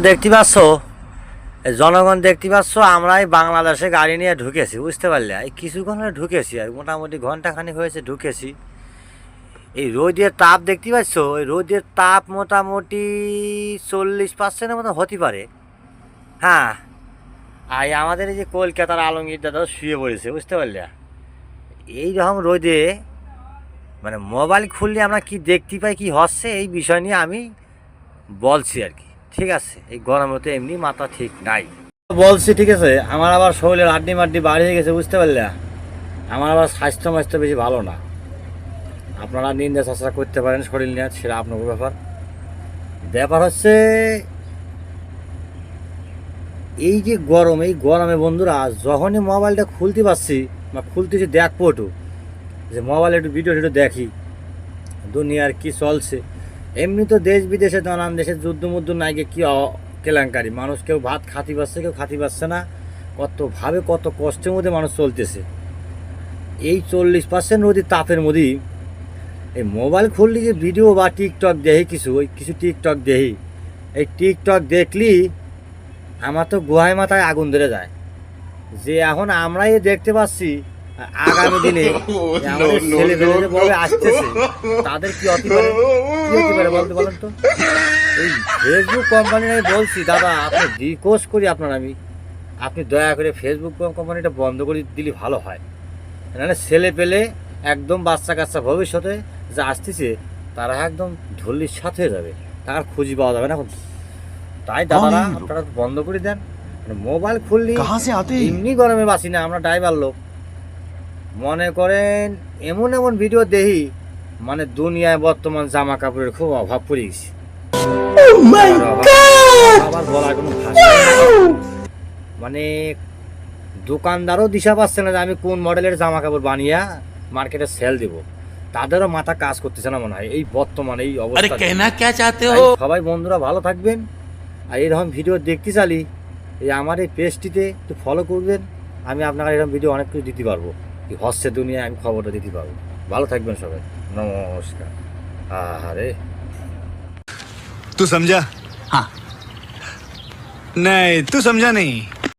দেখতে পাচ্ছ জনগণ, দেখতে পাচ্ছ আমরাই বাংলাদেশে গাড়ি নিয়ে ঢুকেছি, বুঝতে পারলে? এই কিছুক্ষণ হলে ঢুকেছি, আর মোটামুটি ঘন্টাখানিক হয়েছে ঢুকেছি। এই রোদের তাপ দেখতে পাচ্ছ, এই রোদের তাপ মোটামুটি 40% মতো হতে পারে। হ্যাঁ, আর আমাদের এই যে কলকাতার আলমগীর দাদা শুয়ে পড়েছে, বুঝতে পারলে? এইরকম রোদে মানে মোবাইল খুললে আমরা কি দেখতে পাই, কি হচ্ছে, এই বিষয় নিয়ে আমি বলছি আর কি। ঠিক আছে, এই গরমে তো এমনি মাথা ঠিক নাই বলছি, ঠিক আছে। আমার আবার শরীরের আড্ডি মাড্ডি বাড়ি হয়ে গেছে, বুঝতে পারলে? আমার আবার স্বাস্থ্য মাস্থ্য বেশি ভালো না। আপনারা নিন্দা চর্চা করতে পারেন শরীর নিয়ে, সেটা আপনার ব্যাপার। ব্যাপার হচ্ছে এই যে গরম, এই গরমে বন্ধুরা যখনই মোবাইলটা খুলতে পারছি বা খুলতেছি, দেখবো একটু যে মোবাইলে একটু ভিডিও টিডিও দেখি দুনিয়ার কি চলছে। এমনি তো দেশ বিদেশে নানান দেশের যুদ্ধ মুদ্ধ নাই গিয়ে কী কেলেঙ্কারি, মানুষ কেউ ভাত খাতি পাচ্ছে, কেউ খাতি পাচ্ছে না, কতভাবে কত কষ্টের মধ্যে মানুষ চলতেছে। এই 40% নদীর তাপের মধ্যে এই মোবাইল খুললে যে ভিডিও বা টিকটক দেখি, কিছু টিকটক দেখি, এই টিকটক দেখলি আমার তো গুহায় মাথায় আগুন ধরে যায় যে এখন আমরাই দেখতে পাচ্ছি আগামী দিনে আমাদের ছেলেমেয়েদের বলে আসতেছে, তাদের কি হতে পারে, কি হতে পারে বলতে বলেন তো? এই ফেসবুক কোম্পানি আমি বলছি দাদা, আপনি রিকোয়েস্ট করি আপনার, আপনি দয়া করে ফেসবুক কোম্পানিটা বন্ধ করে দিলে ভালো হয়। নাহলে ছেলে পেলে একদম বাচ্চা কাচ্চা ভবিষ্যতে যা আসতেছে তারা একদম ধল্লির সাথে যাবে, তার খুঁজি পাওয়া যাবে না এখন। তাই দাদারা আপনারা বন্ধ করে দেন। মোবাইল খুললি এমনি গরমে বাঁচি না আমরা, ড্রাইভার লোক। মনে করেন এমন এমন ভিডিও দেখি, মানে দুনিয়ায় বর্তমান জামা কাপড়ের খুব অভাব পড়ে গেছে। আবার বলার কোনো ভাষা নেই। মানে দোকানদারও দিশা পাচ্ছে না যে আমি কোন মডেলের জামা কাপড় বানিয়ে মার্কেটে সেল দেব, তাদেরও মাথা কাজ করতেছে না মনে হয় এই বর্তমানে এই অবস্থা। সবাই বন্ধুরা ভালো থাকবেন, আর এরকম ভিডিও দেখতে চালি এই আমার এই পেজটিতে একটু ফলো করবেন। আমি আপনারা এরকম ভিডিও অনেক কিছু দিতে পারবো, কি হচ্ছে দুনিয়ায় আমি খবরটা দিতে পারবো। ভালো থাকবেন সবাই, নমস্কার। আরে तू समझा? हाँ नहीं, तू समझा नहीं।